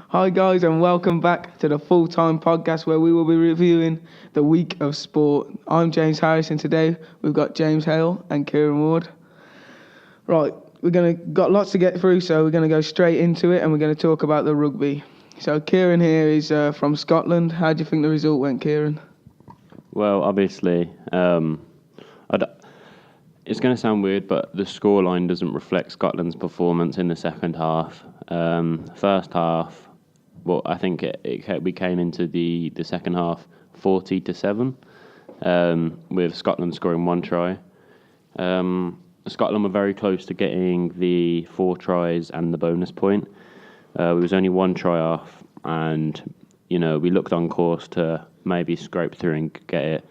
Hi guys, and welcome back to the full-time podcast where we will be reviewing the week of sport. I'm James Harris, and today we've got James Hale and Kieran Ward. Right, got lots to get through, so we're gonna go straight into it, and we're gonna talk about the rugby. So Kieran here is from Scotland. How do you think the result went, Kieran? Well, obviously, it's going to sound weird, but the scoreline doesn't reflect Scotland's performance in the second half. First half, well, I think we came into the second half 40-7, with Scotland scoring one try. Scotland were very close to getting the 4 tries and the bonus point. We was only one try off, and we looked on course to maybe scrape through and get it.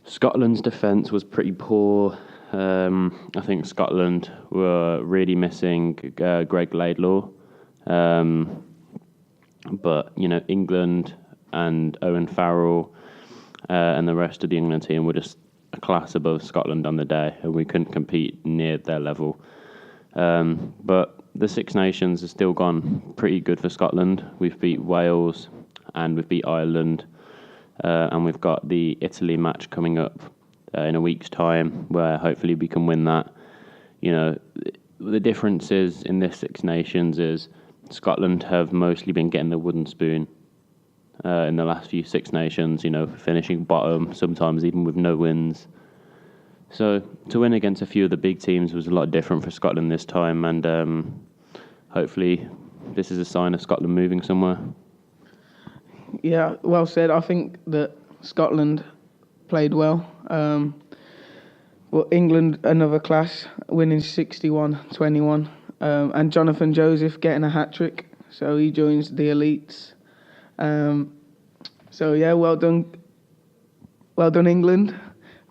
Scotland's defence was pretty poor. I think Scotland were really missing Greg Laidlaw. But, England and Owen Farrell and the rest of the England team were just a class above Scotland on the day, and we couldn't compete near their level. But the Six Nations has still gone pretty good for Scotland. We've beat Wales and we've beat Ireland. And we've got the Italy match coming up in a week's time, where hopefully we can win that. The difference is in this Six Nations is Scotland have mostly been getting the wooden spoon in the last few Six Nations, finishing bottom, sometimes even with no wins. So to win against a few of the big teams was a lot different for Scotland this time, and hopefully this is a sign of Scotland moving somewhere. Yeah, well said. I think that Scotland played well. England, another class, winning 61-21. And Jonathan Joseph getting a hat-trick, so he joins the elites. Well done England.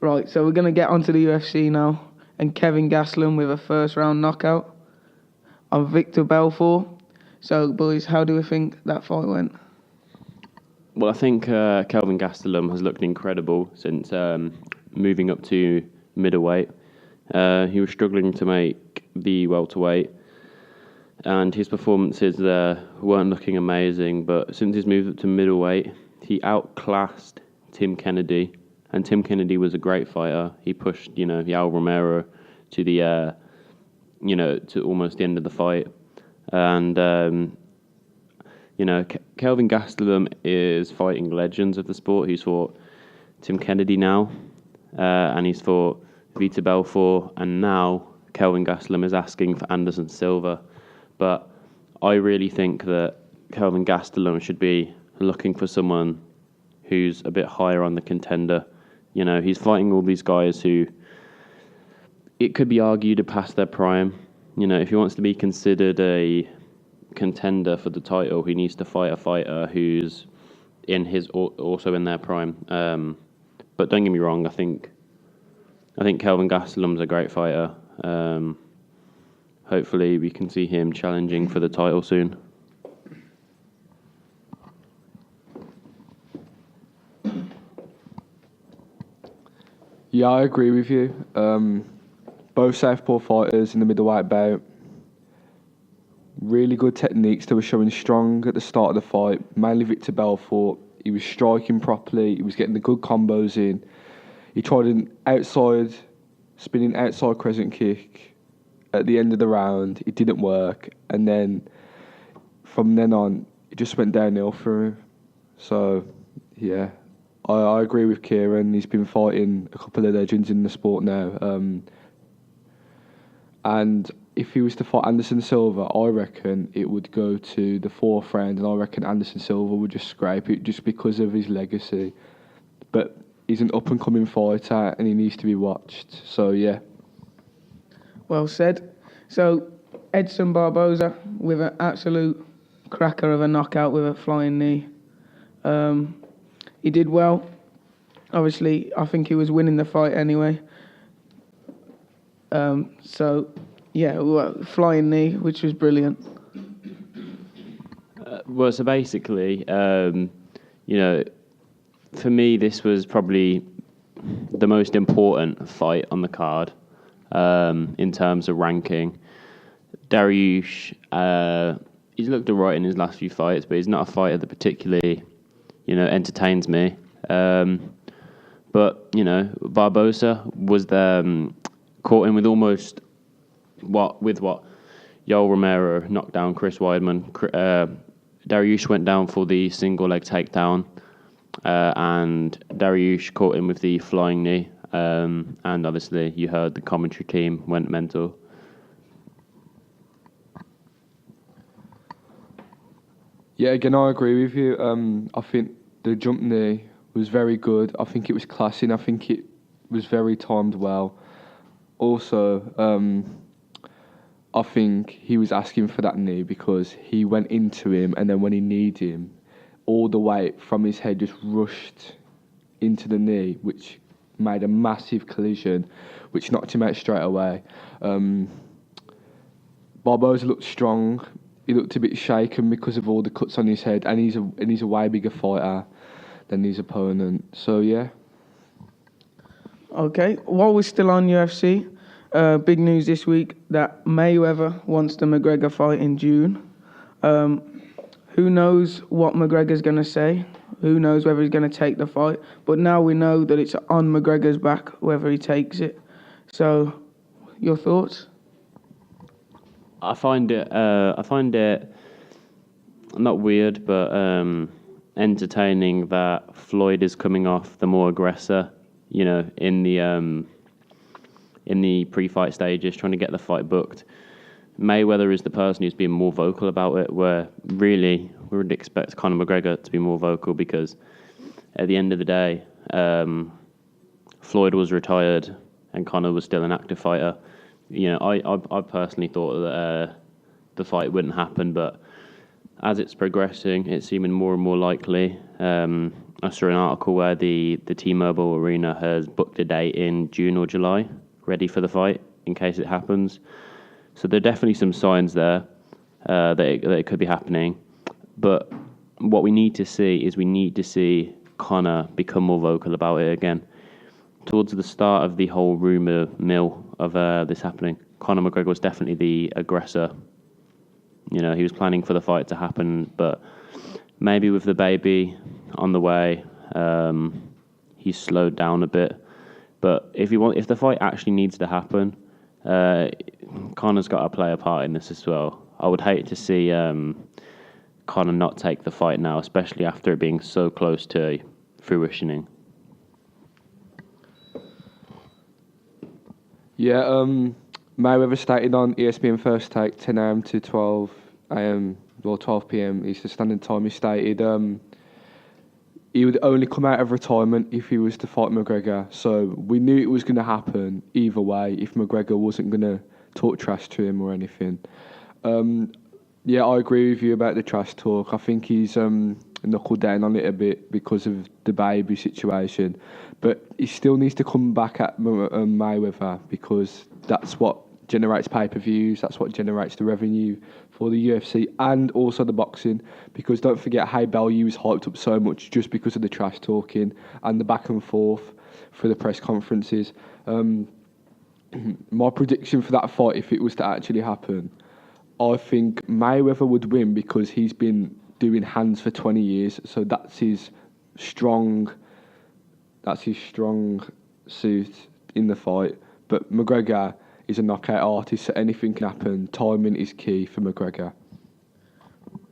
Right, so we're going to get onto the UFC now, and Kevin Gastelum with a first-round knockout on Victor Belfort. So, boys, how do we think that fight went? Well, I think Kelvin Gastelum has looked incredible since moving up to middleweight. He was struggling to make the welterweight, and his performances there weren't looking amazing. But since he's moved up to middleweight, he outclassed Tim Kennedy, and Tim Kennedy was a great fighter. He pushed, Yoel Romero to the, to almost the end of the fight, and Kelvin Gastelum is fighting legends of the sport. He's fought Tim Kennedy now, and he's fought Vitor Belfort, and now Kelvin Gastelum is asking for Anderson Silva. But I really think that Kelvin Gastelum should be looking for someone who's a bit higher on the contender. He's fighting all these guys who it could be argued are past their prime. If he wants to be considered a contender for the title, he needs to fight a fighter who's also in their prime. But don't get me wrong, I think Kelvin Gastelum's a great fighter. Hopefully we can see him challenging for the title soon. Yeah, I agree with you. Both southpaw fighters in the middleweight bout. Really good techniques. They were showing strong at the start of the fight. Mainly Victor Belfort. He was striking properly. He was getting the good combos in. He tried an spinning outside crescent kick at the end of the round. It didn't work. And then from then on, it just went downhill for him. So, yeah, I agree with Kieran. He's been fighting a couple of legends in the sport now. And if he was to fight Anderson Silva, I reckon it would go to the 4th round, and I reckon Anderson Silva would just scrape it just because of his legacy. But he's an up-and-coming fighter, and he needs to be watched. So, yeah. Well said. So, Edson Barboza with an absolute cracker of a knockout with a flying knee. He did well. Obviously, I think he was winning the fight anyway. Flying knee, which was brilliant. So basically, for me, this was probably the most important fight on the card in terms of ranking. Dariush, he's looked alright in his last few fights, but he's not a fighter that particularly, entertains me. But Barbosa was caught in with almost what Yoel Romero knocked down Chris Weidman. Dariush went down for the single leg takedown, and Dariush caught him with the flying knee. And obviously, you heard the commentary team went mental. Yeah, again, I agree with you. I think the jump knee was very good. I think it was classy, and I think it was very timed well. Also, I think he was asking for that knee because he went into him, and then when he kneed him, all the weight from his head just rushed into the knee, which made a massive collision, which knocked him out straight away. Barbosa looked strong. He looked a bit shaken because of all the cuts on his head, and he's a way bigger fighter than his opponent. So yeah. Okay, while we're still on UFC, big news this week that Mayweather wants the McGregor fight in June. Who knows what McGregor's going to say? Who knows whether he's going to take the fight? But now we know that it's on McGregor's back whether he takes it. So, your thoughts? I find it not weird, but entertaining that Floyd is coming off the more aggressor, in the pre-fight stages, trying to get the fight booked. Mayweather is the person who's been more vocal about it, where really we would expect Conor McGregor to be more vocal because at the end of the day, Floyd was retired and Conor was still an active fighter. I personally thought that the fight wouldn't happen, but as it's progressing, it's seeming more and more likely. I saw an article where the T-Mobile Arena has booked a date in June or July, ready for the fight in case it happens. So there are definitely some signs there that it could be happening. But what we need to see Conor become more vocal about it again. Towards the start of the whole rumour mill of this happening, Conor McGregor was definitely the aggressor. He was planning for the fight to happen, but maybe with the baby on the way, he's slowed down a bit. But if the fight actually needs to happen, Conor's got to play a part in this as well. I would hate to see Conor not take the fight now, especially after it being so close to fruitioning. Yeah, Mayweather stated on ESPN First Take 10 a.m. to 12 a.m. or 12 p.m. Eastern Standard Time. He stated he would only come out of retirement if he was to fight McGregor. So we knew it was going to happen either way if McGregor wasn't going to talk trash to him or anything. Yeah, I agree with you about the trash talk. I think he's knuckled down on it a bit because of the baby situation. But he still needs to come back at Mayweather because that's what generates pay-per-views, that's what generates the revenue for the UFC and also the boxing, because don't forget how Bellew is hyped up so much just because of the trash talking and the back and forth for the press conferences. My prediction for that fight, if it was to actually happen, I think Mayweather would win because he's been doing hands for 20 years, so that's his strong suit in the fight. But McGregor is a knockout artist, so anything can happen. Timing is key for McGregor.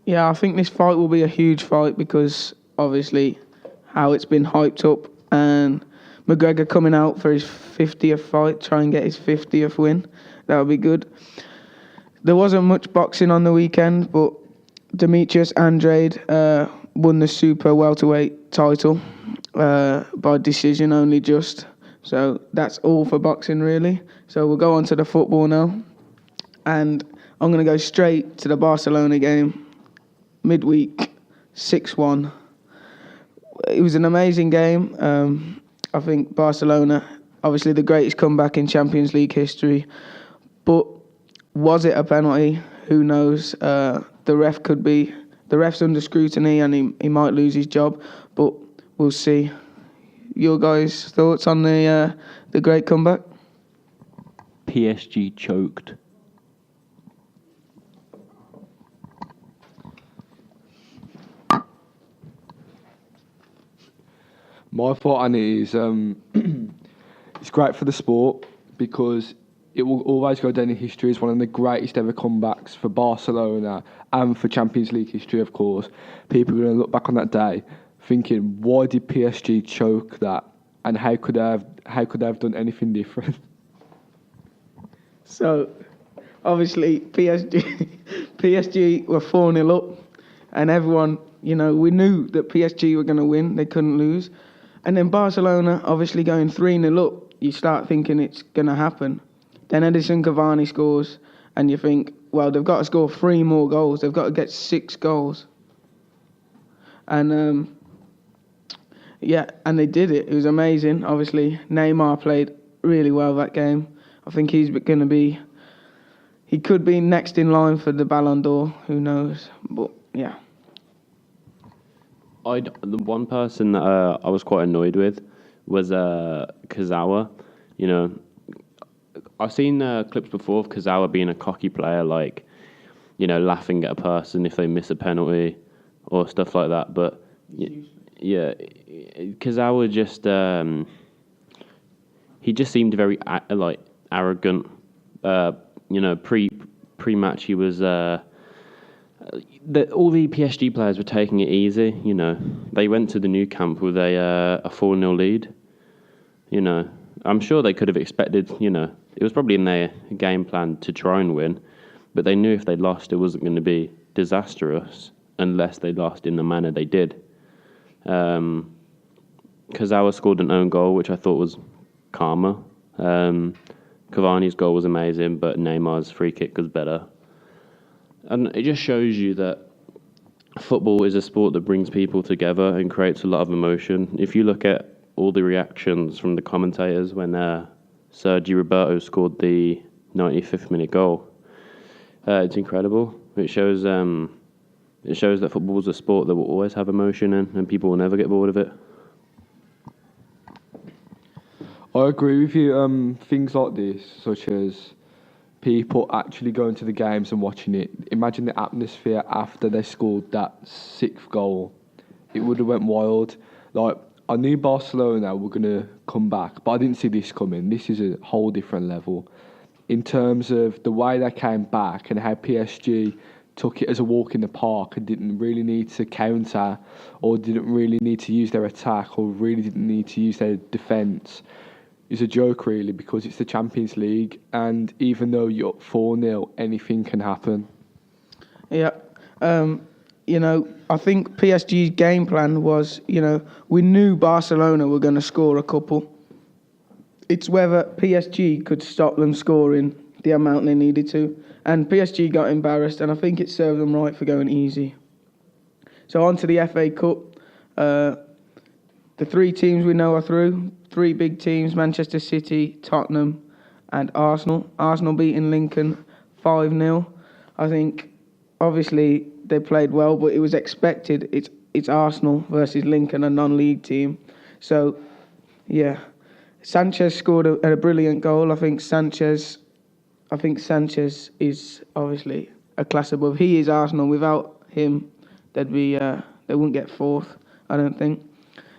Yeah, I think this fight will be a huge fight because obviously how it's been hyped up, and McGregor coming out for his 50th fight, try and get his 50th win. That would be good. There wasn't much boxing on the weekend, but Demetrius Andrade won the super welterweight title by decision only just. So that's all for boxing, really. So we'll go on to the football now. And I'm going to go straight to the Barcelona game. Midweek, 6-1. It was an amazing game. I think Barcelona, obviously the greatest comeback in Champions League history. But was it a penalty? Who knows? The ref's under scrutiny and he might lose his job. But we'll see. Your guys' thoughts on the great comeback? PSG choked. My thought on it is it's great for the sport because it will always go down in history as one of the greatest ever comebacks for Barcelona and for Champions League history, of course. People are going to look back on that day thinking, why did PSG choke that? And how could they have done anything different? So, obviously, PSG were 4-0 up, and everyone, we knew that PSG were going to win. They couldn't lose. And then Barcelona, obviously, going 3-0 up, you start thinking it's going to happen. Then Edison Cavani scores, and you think, well, they've got to score 3 more goals. They've got to get 6 goals. And, and they did it. It was amazing. Obviously, Neymar played really well that game. I think he could be next in line for the Ballon d'Or. Who knows? But, yeah. The one person that I was quite annoyed with was Kazawa. I've seen clips before of Kazawa being a cocky player, laughing at a person if they miss a penalty or stuff like that. But Kazawa he just seemed very arrogant. Pre-match he was. All the PSG players were taking it easy. They went to the new camp with a 4-0 lead. I'm sure they could have expected. It was probably in their game plan to try and win, but they knew if they lost, it wasn't going to be disastrous unless they lost in the manner they did. Kazawa scored an own goal, which I thought was karma. Cavani's goal was amazing, but Neymar's free kick was better. And it just shows you that football is a sport that brings people together and creates a lot of emotion. If you look at all the reactions from the commentators when Sergio Roberto scored the 95th minute goal, it's incredible. It shows that football is a sport that will always have emotion in, and people will never get bored of it. I agree with you. Things like this, such as people actually going to the games and watching it. Imagine the atmosphere after they scored that 6th goal. It would have went wild. I knew Barcelona were going to come back, but I didn't see this coming. This is a whole different level. In terms of the way they came back and how PSG took it as a walk in the park and didn't really need to counter or didn't really need to use their attack or really didn't need to use their defence is a joke, really, because it's the Champions League, and even though you're up 4-0, anything can happen. Yeah. I think PSG's game plan was, we knew Barcelona were going to score a couple. It's whether PSG could stop them scoring the amount they needed to. And PSG got embarrassed, and I think it served them right for going easy. So on to the FA Cup. The 3 teams we know are through. 3 big teams, Manchester City, Tottenham and Arsenal. Arsenal beating Lincoln 5-0. I think, obviously, they played well, but it was expected. It's Arsenal versus Lincoln, a non-league team. So, yeah. Sanchez scored a brilliant goal. I think Sanchez is obviously a class above. He is Arsenal. Without him, they wouldn't get 4th, I don't think.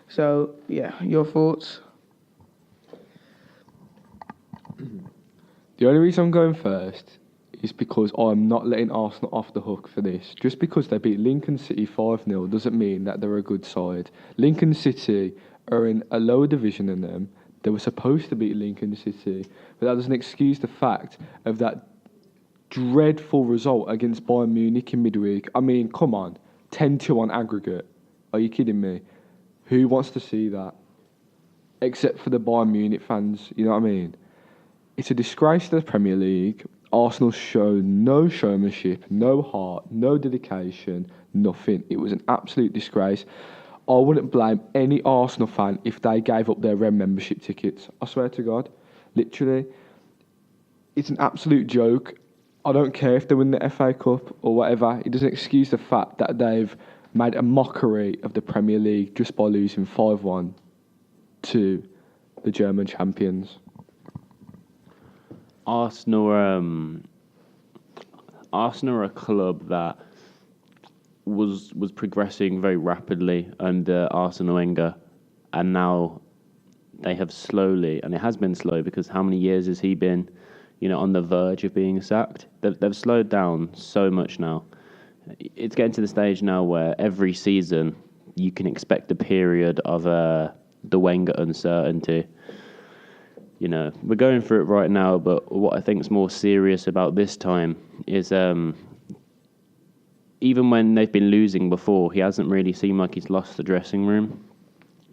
So, yeah, your thoughts? The only reason I'm going first is because I'm not letting Arsenal off the hook for this. Just because they beat Lincoln City 5-0 doesn't mean that they're a good side. Lincoln City are in a lower division than them. They were supposed to beat Lincoln City, but that doesn't excuse the fact of that dreadful result against Bayern Munich in midweek. I mean, come on, 10-2 on aggregate. Are you kidding me? Who wants to see that? Except for the Bayern Munich fans, you know what I mean? It's a disgrace to the Premier League. Arsenal showed no showmanship, no heart, no dedication, nothing. It was an absolute disgrace. I wouldn't blame any Arsenal fan if they gave up their REM membership tickets. I swear to God. Literally. It's an absolute joke. I don't care if they win the FA Cup or whatever. It doesn't excuse the fact that they've made a mockery of the Premier League just by losing 5-1 to the German champions. Arsenal are a club that was progressing very rapidly under Arsene Wenger, and now they have slowly, and it has been slow because how many years has he been, on the verge of being sacked? They've slowed down so much now. It's getting to the stage now where every season you can expect a period of the Wenger uncertainty. We're going through it right now, but what I think is more serious about this time is even when they've been losing before, he hasn't really seemed like he's lost the dressing room.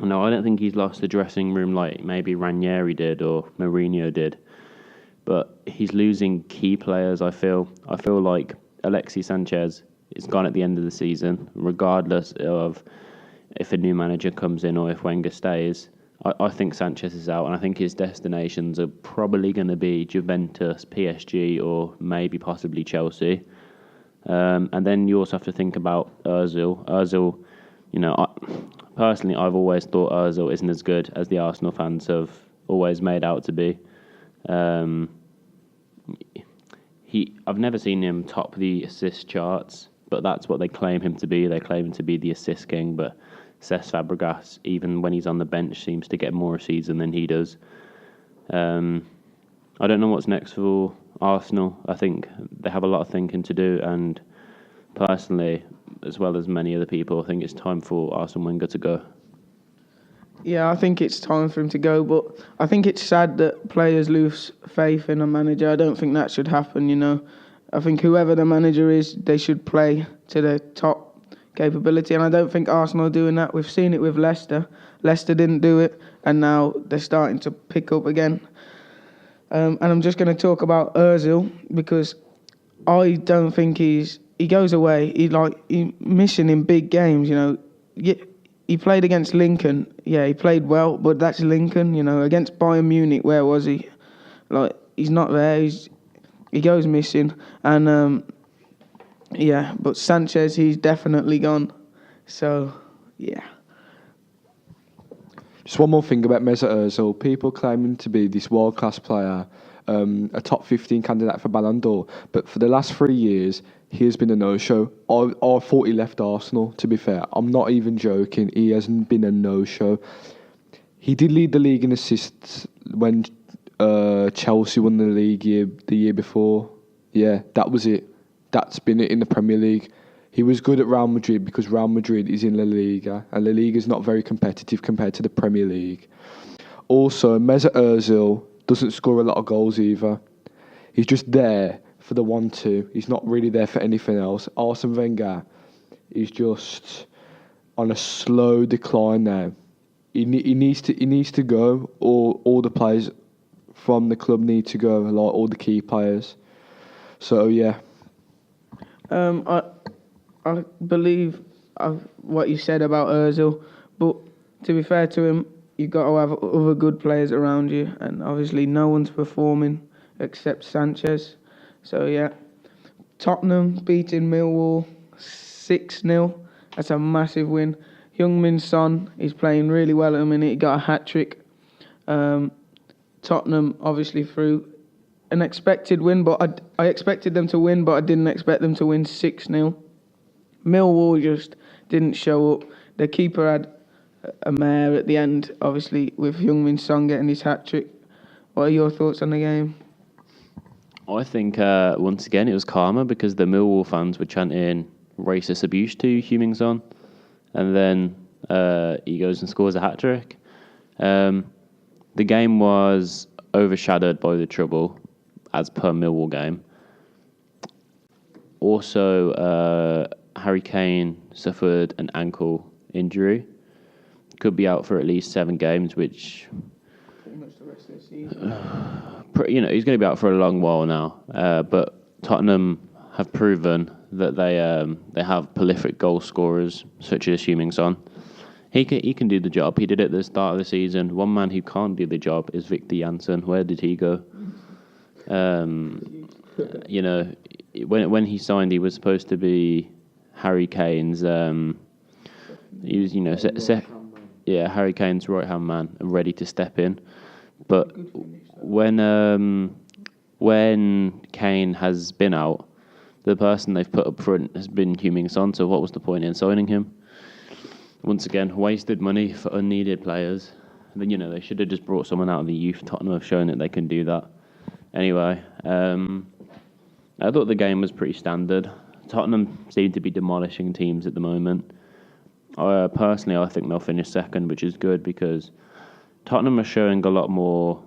No, I don't think he's lost the dressing room like maybe Ranieri did or Mourinho did, but he's losing key players. I feel like Alexis Sanchez is gone at the end of the season, regardless of if a new manager comes in or if Wenger stays. I think Sanchez is out, and I think his destinations are probably going to be Juventus, PSG, or maybe possibly Chelsea. And then you also have to think about Ozil. Ozil, personally, I've always thought Ozil isn't as good as the Arsenal fans have always made out to be. I've never seen him top the assist charts, but that's what they claim him to be. They claim him to be the assist king, but Cesc Fabregas, even when he's on the bench, seems to get more season than he does. I don't know what's next for Arsenal. I think they have a lot of thinking to do, and personally, as well as many other people, I think it's time for Arsene Wenger to go. Yeah, I think it's time for him to go, but I think it's sad that players lose faith in a manager. I don't think that should happen, I think whoever the manager is, they should play to their top capability, and I don't think Arsenal are doing that. We've seen it with Leicester. Leicester didn't do it, and now they're starting to pick up again. And I'm just going to talk about Ozil, because I don't think he goes away. He's missing in big games, He played against Lincoln. Yeah, he played well, but that's Lincoln, Against Bayern Munich, where was he? He's not there. He goes missing. And, but Sanchez, he's definitely gone. So, yeah. Just one more thing about Mesut Ozil. People claiming to be this world-class player, a top 15 candidate for Ballon d'Or, but for the last 3 years, he has been a no-show. I thought he left Arsenal, to be fair. I'm not even joking. He hasn't been a no-show. He did lead the league in assists when Chelsea won the league the year before. Yeah, that was it. That's been it in the Premier League. He was good at Real Madrid because Real Madrid is in La Liga, and La Liga is not very competitive compared to the Premier League. Also, Mesut Ozil doesn't score a lot of goals either. He's just there for the 1-2. He's not really there for anything else. Arsene Wenger is just on a slow decline now. He needs to go. All the players from the club need to go, like all the key players. So yeah. I believe what you said about Ozil, but to be fair to him, you've got to have other good players around you, and obviously no one's performing except Sanchez. So yeah, Tottenham beating Millwall 6-0. That's a massive win. Heung-min Son is playing really well at the minute. He got a hat-trick. Tottenham obviously through an expected win, but I expected them to win, but I didn't expect them to win 6-0. Millwall just didn't show up. The keeper had a mare at the end, obviously, with Heung-min Son getting his hat-trick. What are your thoughts on the game? I think, once again, it was karma because the Millwall fans were chanting racist abuse to Heung-min Son, and then he goes and scores a hat-trick. The game was overshadowed by the trouble, as per Millwall game. Also, Harry Kane suffered an ankle injury. Could be out for at least 7 games, which Pretty much the rest of the season. He's going to be out for a long while now. But Tottenham have proven that they have prolific goal scorers such as Heung-min Son. He can do the job. He did it at the start of the season. One man who can't do the job is Victor Janssen. Where did he go? When he signed, he was supposed to be Harry Kane's. He was, Harry Kane's right-hand man and ready to step in. But when Kane has been out, the person they've put up front has been Heung-min Son. So what was the point in signing him? once again, wasted money for unneeded players. Then, they should have just brought someone out of the youth. Tottenham have shown that they can do that. Anyway, I thought the game was pretty standard. Tottenham seem to be demolishing teams at the moment. Personally, I think they'll finish second, which is good because Tottenham are showing a lot more.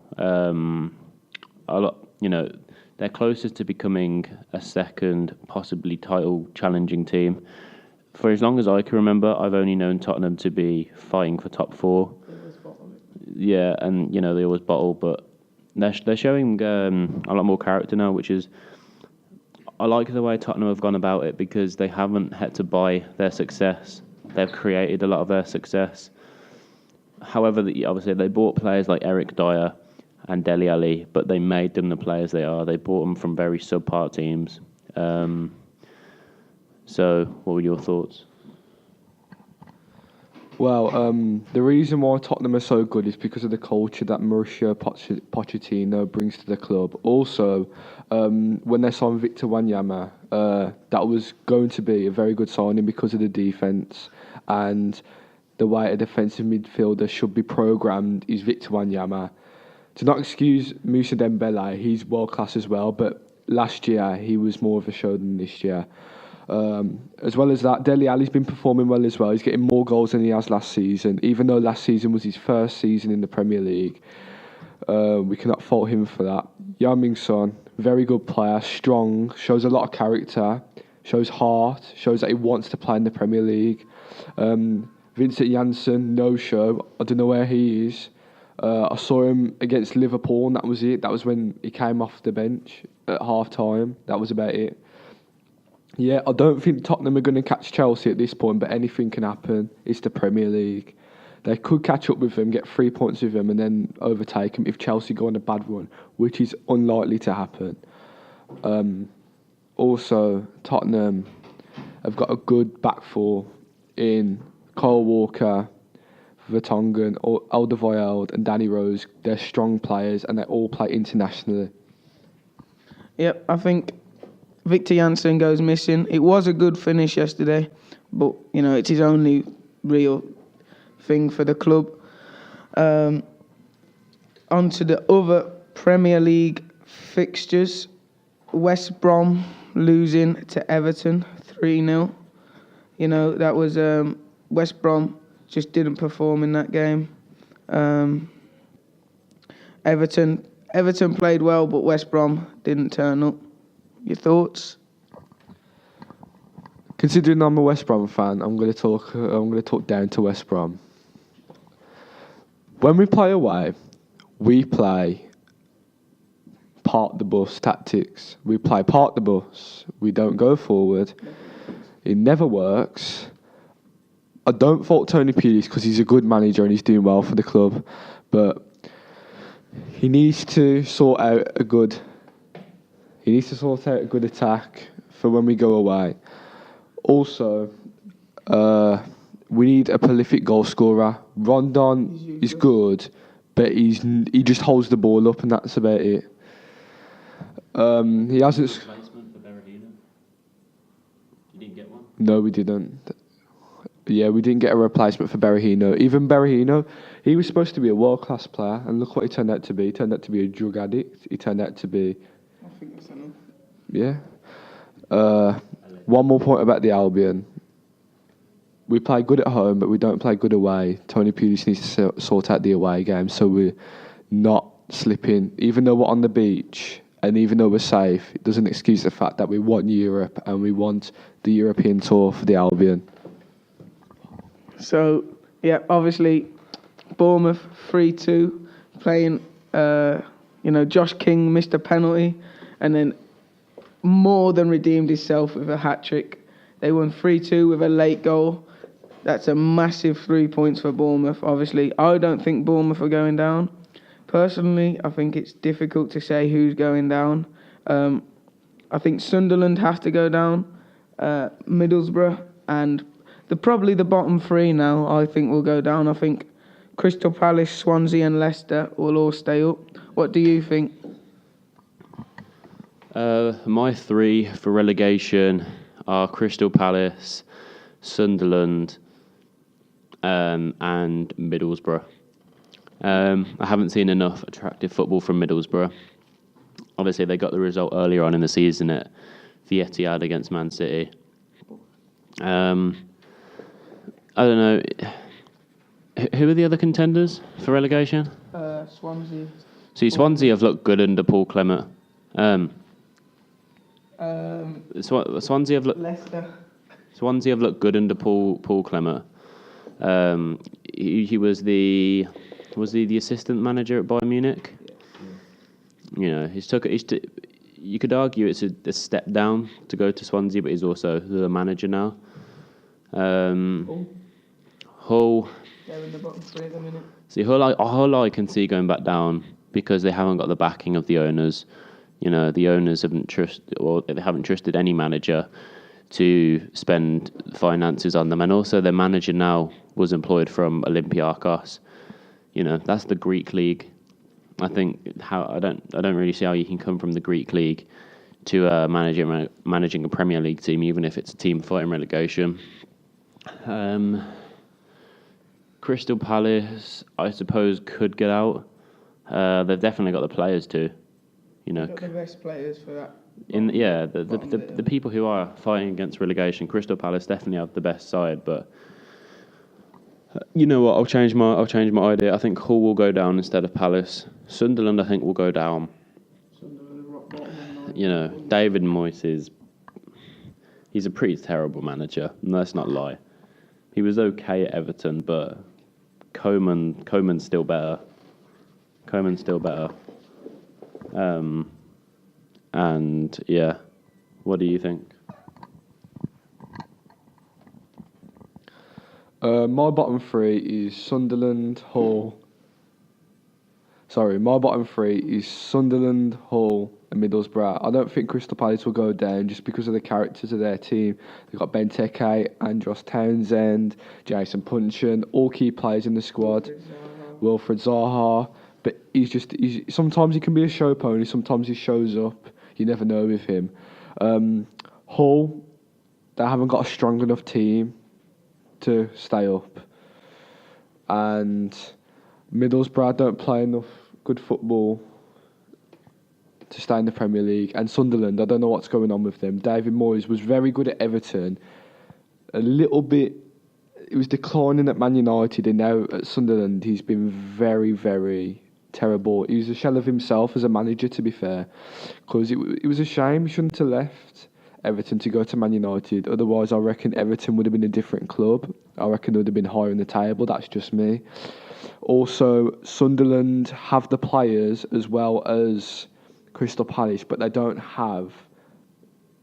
They're closest to becoming a second, possibly title challenging team. For as long as I can remember, I've only known Tottenham to be fighting for top 4. Yeah, and they always bottle, but they're showing a lot more character now, which is. I like the way Tottenham have gone about it because they haven't had to buy their success. They've created a lot of their success. However, obviously they bought players like Eric Dyer and Dele Alli, but they made them the players they are. They bought them from very subpar teams. So, what were your thoughts? Well, the reason why Tottenham are so good is because of the culture that Mauricio Pochettino brings to the club. Also, when they signed Victor Wanyama, that was going to be a very good signing because of the defence and the way a defensive midfielder should be programmed is Victor Wanyama. To not excuse Moussa Dembele, he's world class as well, but last year he was more of a show than this year. As well as that, Dele Alli's been performing well as well. He's getting more goals than he has last season, even though last season was his first season in the Premier League. We cannot fault him for that. Heung-min Son, very good player, strong, shows a lot of character, shows heart, shows that he wants to play in the Premier League. Vincent Janssen, no show. I don't know where he is. I saw him against Liverpool and that was it. That was when he came off the bench at half time. That was about it. Yeah, I don't think Tottenham are going to catch Chelsea at this point, but anything can happen. It's the Premier League. They could catch up with them, get 3 points with them, and then overtake them if Chelsea go on a bad run, which is unlikely to happen. Also, Tottenham have got a good back four in Kyle Walker, Vertonghen, Alderweireld and Danny Rose. They're strong players and they all play internationally. Yep, I think Victor Janssen goes missing. It was a good finish yesterday, but it's his only real thing for the club. On to the other Premier League fixtures. West Brom losing to Everton 3-0. That was West Brom just didn't perform in that game. Everton played well, but West Brom didn't turn up. Your thoughts? Considering I'm a West Brom fan, I'm going to talk down to West Brom. When we play away, we play park the bus tactics. We play park the bus. We don't go forward. It never works. I don't fault Tony Pulis because he's a good manager and he's doing well for the club, but he needs to sort out a good attack for when we go away. Also, we need a prolific goal scorer. Rondon is good, but he just holds the ball up and that's about it. He hasn't. Replacement for Berahino? You didn't get one? No, we didn't. Yeah, we didn't get a replacement for Berahino. Even Berahino, he was supposed to be a world-class player, and look what he turned out to be. He turned out to be a drug addict. He turned out to be... I think that's enough. Yeah. One more point about the Albion. We play good at home, but we don't play good away. Tony Pulis needs to sort out the away game, so we're not slipping. Even though we're on the beach, and even though we're safe, it doesn't excuse the fact that we want Europe, and we want the European tour for the Albion. So, yeah, obviously, Bournemouth 3-2, playing, Josh King missed a penalty and then more than redeemed himself with a hat-trick. They won 3-2 with a late goal. That's a massive 3 points for Bournemouth, obviously. I don't think Bournemouth are going down. Personally, I think it's difficult to say who's going down. I think Sunderland have to go down, Middlesbrough, and probably the bottom three now, I think, will go down. I think Crystal Palace, Swansea and Leicester will all stay up. What do you think? My three for relegation are Crystal Palace, Sunderland and Middlesbrough. I haven't seen enough attractive football from Middlesbrough. Obviously, they got the result earlier on in the season at the Etihad against Man City. I don't know. Who are the other contenders for relegation? Swansea. See, Swansea have looked good under Paul Clement. Swansea have looked. Leicester. Swansea have looked good under Paul Clement. He was the assistant manager at Bayern Munich. You know, you could argue it's a step down to go to Swansea, but he's also the manager now. Hull. They're in the bottom three at the minute. See, Hull I can see going back down because they haven't got the backing of the owners. You know, the owners they haven't trusted any manager to spend finances on them, and also their manager now was employed from Olympiacos. You know, that's the Greek league. I don't really see how you can come from the Greek league to managing a Premier League team, even if it's a team fighting relegation. Crystal Palace, I suppose, could get out. They've definitely got the players to. You know, Got the best players for that. The people who are fighting against relegation, Crystal Palace definitely have the best side, but you know what? I'll change my idea. I think Hull will go down instead of Palace. Sunderland, I think, will go down. Sunderland are rock bottom. You know, David Moyes he's a pretty terrible manager. Let's not lie. He was okay at Everton, but Koeman's still better. And yeah, what do you think? My bottom three is Sunderland, Hull. Sorry, my bottom three is Sunderland, Hull, and Middlesbrough. I don't think Crystal Palace will go down just because of the characters of their team. They've got Benteke, Andros Townsend, Jason Puncheon, all key players in the squad. Wilfred Zaha. But sometimes he can be a show pony, sometimes he shows up. You never know with him. Hull, they haven't got a strong enough team to stay up. And Middlesbrough don't play enough good football to stay in the Premier League. And Sunderland, I don't know what's going on with them. David Moyes was very good at Everton. A little bit, he was declining at Man United, and now at Sunderland he's been very, very terrible. He was a shell of himself as a manager, to be fair, because it was a shame. He shouldn't have left Everton to go to Man United. Otherwise, I reckon Everton would have been a different club. I reckon it would have been higher in the table. That's just me. Also, Sunderland have the players as well as Crystal Palace, but they don't have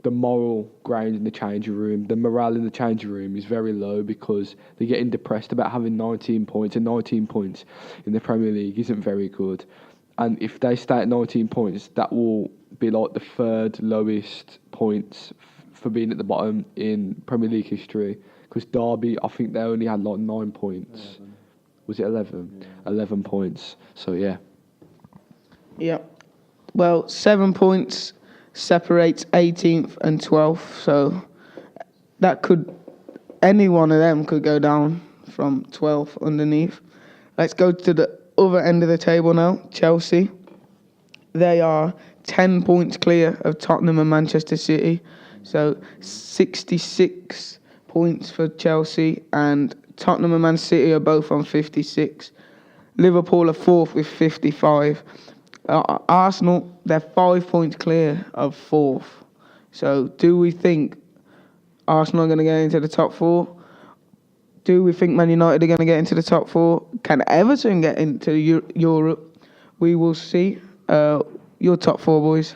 the moral ground in the changing room. The morale in the changing room is very low because they're getting depressed about having 19 points, and 19 points in the Premier League isn't very good. And if they stay at 19 points, that will be like the third lowest points for being at the bottom in Premier League history. Because Derby, I think they only had like 9 points. 11. Was it 11? Yeah. 11 points. So, yeah. Yeah. Well, 7 points separates 18th and 12th. So any one of them could go down from 12th underneath. Let's go to the other end of the table now, Chelsea. They are 10 points clear of Tottenham and Manchester City. So 66 points for Chelsea, and Tottenham and Man City are both on 56. Liverpool are fourth with 55. Arsenal, they're 5 points clear of fourth. So do we think Arsenal are going to get into the top four? Do we think Man United are going to get into the top four? Can Everton get into Europe? We will see. Your top four, boys.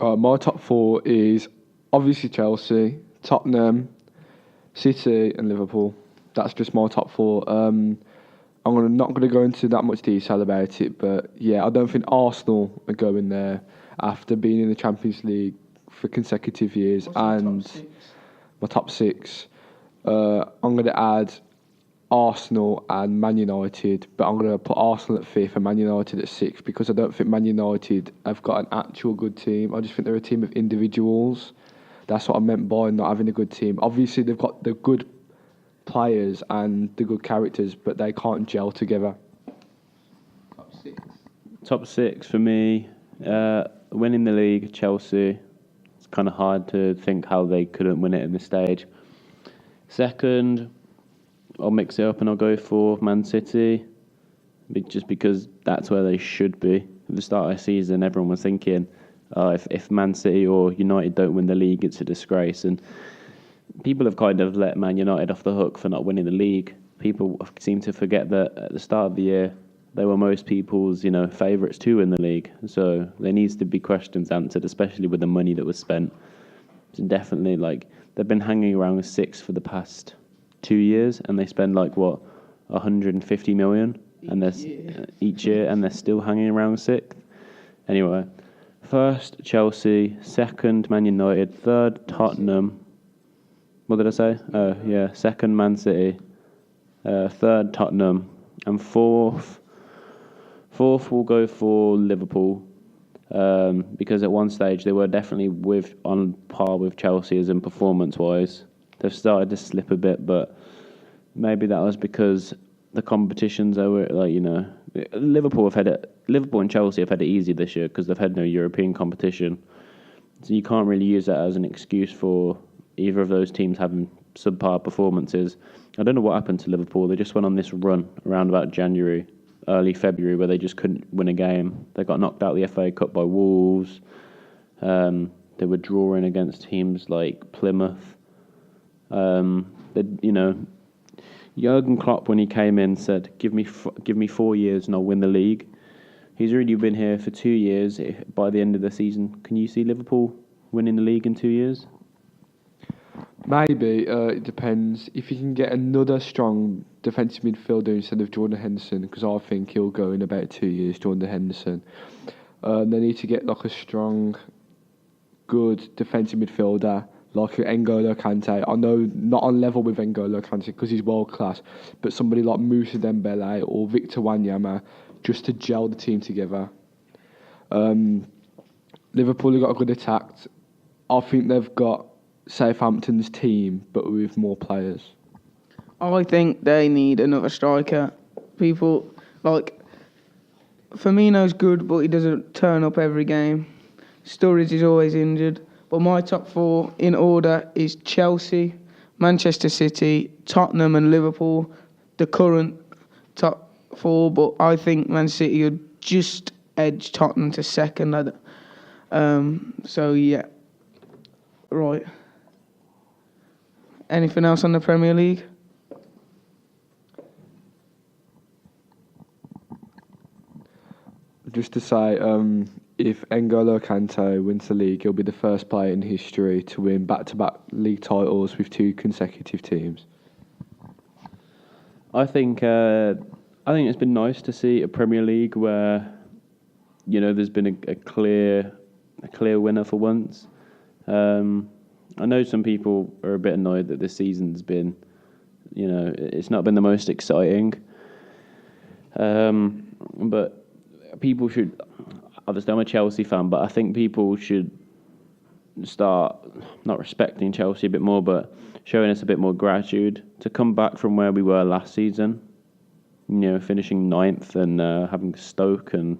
My top four is obviously Chelsea, Tottenham, City and Liverpool. That's just my top four. I'm not going to go into that much detail about it, but yeah, I don't think Arsenal are going there after being in the Champions League for consecutive years. My top six. I'm going to add Arsenal and Man United, but I'm going to put Arsenal at fifth and Man United at sixth because I don't think Man United have got an actual good team. I just think they're a team of individuals. That's what I meant by not having a good team. Obviously, they've got the good players and the good characters, but they can't gel together. Top six for me, winning the league, Chelsea. It's kind of hard to think how they couldn't win it in this stage. Second, I'll mix it up and I'll go for Man City, just because that's where they should be. At the start of the season, everyone was thinking, if Man City or United don't win the league, it's a disgrace. And people have kind of let Man United off the hook for not winning the league. People seem to forget that at the start of the year, they were most people's, favourites to win the league. So there needs to be questions answered, especially with the money that was spent. So definitely, they've been hanging around with sixth for the past 2 years, and they spend 150 million each year, and they're still hanging around sixth. Anyway, first Chelsea, second Man United, third Tottenham. What did I say? Oh yeah, second Man City, third Tottenham, and fourth will go for Liverpool, because at one stage they were definitely on par with Chelsea as in performance-wise. They've started to slip a bit, but maybe that was because the competitions over, Liverpool and Chelsea have had it easy this year because they've had no European competition. So you can't really use that as an excuse for either of those teams having subpar performances. I don't know what happened to Liverpool. They just went on this run around about January, early February, where they just couldn't win a game. They got knocked out of the FA Cup by Wolves. They were drawing against teams like Plymouth. Jurgen Klopp, when he came in, said, give me 4 years and I'll win the league. He's already been here for 2 years. By the end of the season, can you see Liverpool winning the league in 2 years? Maybe. It depends. If you can get another strong defensive midfielder instead of Jordan Henderson, because I think he'll go in about 2 years, Jordan Henderson. They need to get a strong, good defensive midfielder like N'Golo Kante. I know not on level with N'Golo Kante because he's world class, but somebody like Moussa Dembele or Victor Wanyama, just to gel the team together. Liverpool have got a good attack. I think they've got Southampton's team, but with more players. I think they need another striker. People Firmino's good, but he doesn't turn up every game. Sturridge is always injured. But my top four in order is Chelsea, Manchester City, Tottenham and Liverpool, the current top four. But I think Man City would just edge Tottenham to second. So, yeah. Right. Anything else on the Premier League? Just to say, if N'Golo Kante wins the league, he'll be the first player in history to win back-to-back league titles with 2 consecutive teams. I think it's been nice to see a Premier League where, there's been a clear winner for once. I know some people are a bit annoyed that this season's been, it's not been the most exciting. But people should, obviously I'm a Chelsea fan, but I think people should start not respecting Chelsea a bit more, but showing us a bit more gratitude to come back from where we were last season. Finishing 9th and having Stoke and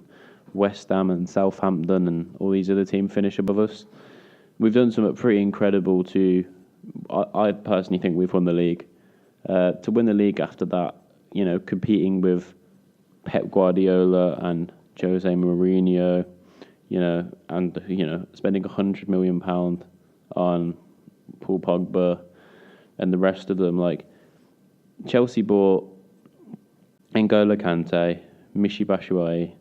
West Ham and Southampton and all these other teams finish above us. We've done something pretty incredible I personally think we've won the league. To win the league after that, competing with Pep Guardiola and Jose Mourinho, and, spending £100 million on Paul Pogba and the rest of them. Chelsea bought N'Golo Kante, Michy Batshuayi,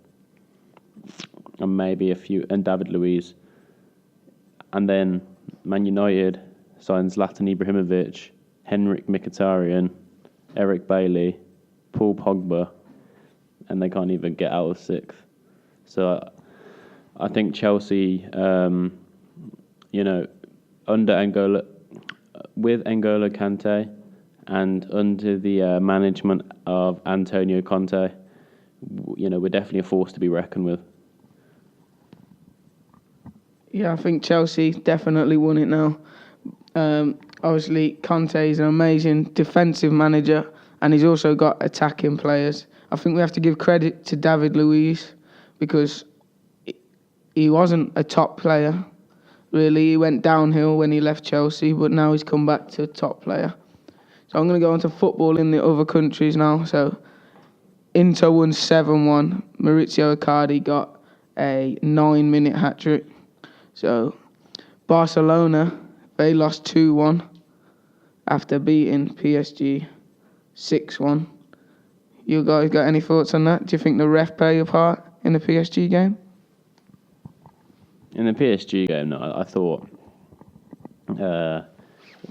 and maybe and David Luiz. And then Man United signs Zlatan Ibrahimovic, Henrik Mkhitaryan, Eric Bailly, Paul Pogba, and they can't even get out of 6th. So I think Chelsea, under N'Golo, with N'Golo Kante and under the management of Antonio Conte, we're definitely a force to be reckoned with. Yeah, I think Chelsea definitely won it now. obviously Conte is an amazing defensive manager, and he's also got attacking players. I think we have to give credit to David Luiz because he wasn't a top player. Really, he went downhill when he left Chelsea, but now he's come back to top player. So I'm going to go on to football in the other countries now. So Inter won 7-1. Maurizio Icardi got a 9-minute hat-trick. So Barcelona, they lost 2-1 after beating PSG 6-1. You guys got any thoughts on that? Do you think the ref played a part in the PSG game? In the PSG game, no, I thought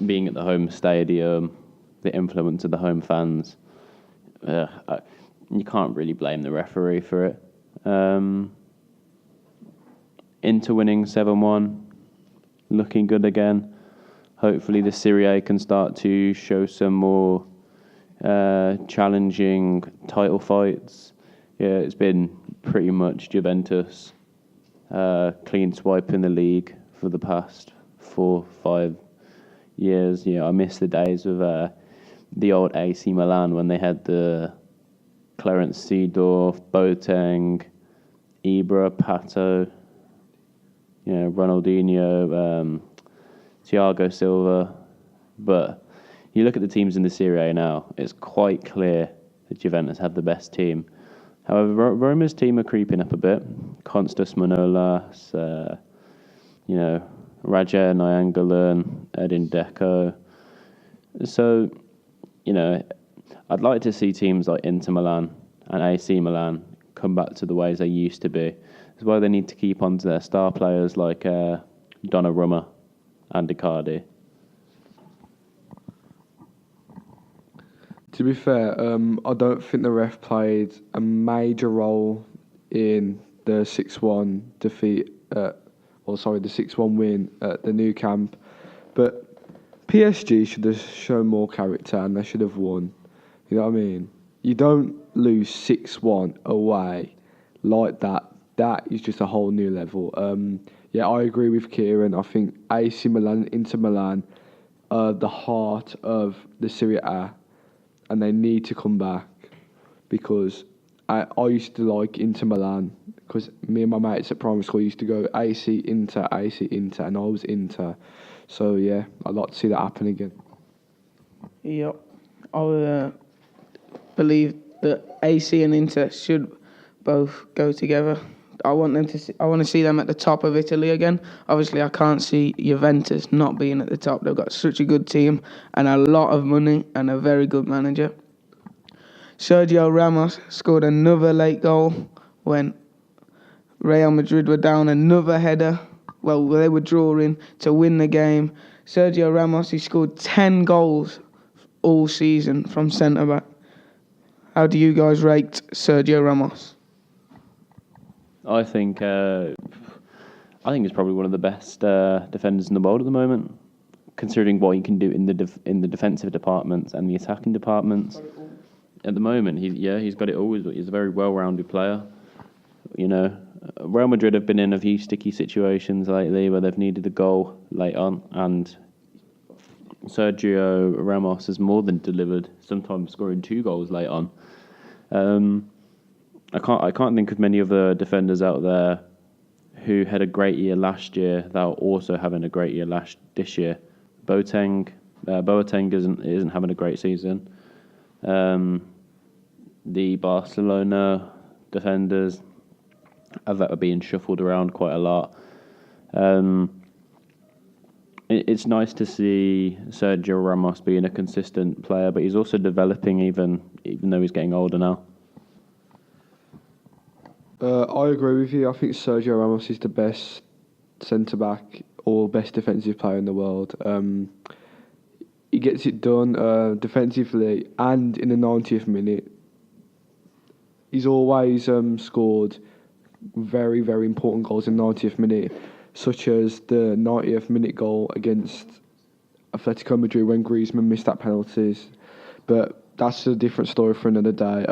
being at the home stadium, the influence of the home fans, you can't really blame the referee for it. Inter winning 7-1, looking good again. Hopefully the Serie A can start to show some more challenging title fights. Yeah, it's been pretty much Juventus clean swipe in the league for the past 4-5 years. Yeah, I miss the days of the old AC Milan when they had the Clarence Seedorf, Boateng, Ibra, Pato, Ronaldinho, Thiago Silva. But you look at the teams in the Serie A now, it's quite clear that Juventus have the best team. However, Roma's team are creeping up a bit. Konstas Manolas, Raja Nainggolan, Edin Dzeko. So, I'd like to see teams like Inter Milan and AC Milan come back to the ways they used to be. That's why they need to keep on to their star players like Donnarumma and Icardi. To be fair, I don't think the ref played a major role in the 6-1 defeat, the 6-1 win at the Nou Camp. But PSG should have shown more character and they should have won. You know what I mean? You don't lose 6-1 away like that. That is just a whole new level. I agree with Kieran. I think AC Milan, Inter Milan are the heart of the Serie A. And they need to come back because I used to like Inter Milan because me and my mates at primary school used to go AC Inter, and I was Inter. So yeah, I'd like to see that happen again. Yep. I believe that AC and Inter should both go together. I want to see them at the top of Italy again. Obviously, I can't see Juventus not being at the top. They've got such a good team and a lot of money and a very good manager. Sergio Ramos scored another late goal when Real Madrid were down, another header. Well, they were drawing to win the game. Sergio Ramos, he scored 10 goals all season from centre-back. How do you guys rate Sergio Ramos? I think he's probably one of the best defenders in the world at the moment, considering what he can do in the defensive departments and the attacking departments. At the moment, he's got it all. He's a very well-rounded player. Real Madrid have been in a few sticky situations lately where they've needed a goal late on, and Sergio Ramos has more than delivered, sometimes scoring 2 goals late on. I can't think of many other defenders out there who had a great year last year that are also having a great year this year. Boateng isn't having a great season. The Barcelona defenders are being shuffled around quite a lot. It's nice to see Sergio Ramos being a consistent player, but he's also developing even though he's getting older now. I agree with you. I think Sergio Ramos is the best centre-back or best defensive player in the world. He gets it done defensively and in the 90th minute. He's always scored very, very important goals in the 90th minute, such as the 90th minute goal against Atletico Madrid when Griezmann missed that penalties. But that's a different story for another day.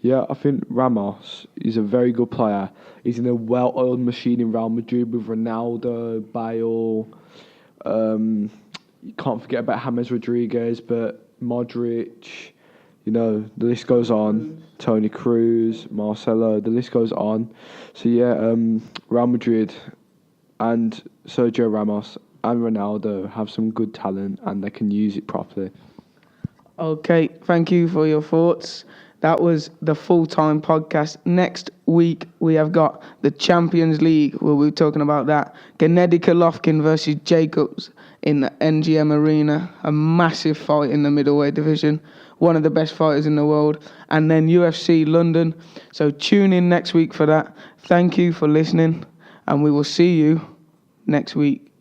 I think Ramos is a very good player. He's in a well-oiled machine in Real Madrid with Ronaldo, Bale, you can't forget about James Rodriguez, but Modric, the list goes on. Toni Kroos, Marcelo, the list goes on. So Real Madrid and Sergio Ramos and Ronaldo have some good talent and they can use it properly. Okay, thank you for your thoughts. That was the full-time podcast. Next week, we have got the Champions League. We'll be talking about that. Gennady Golovkin versus Jacobs in the NGM Arena. A massive fight in the middleweight division. One of the best fighters in the world. And then UFC London. So tune in next week for that. Thank you for listening. And we will see you next week.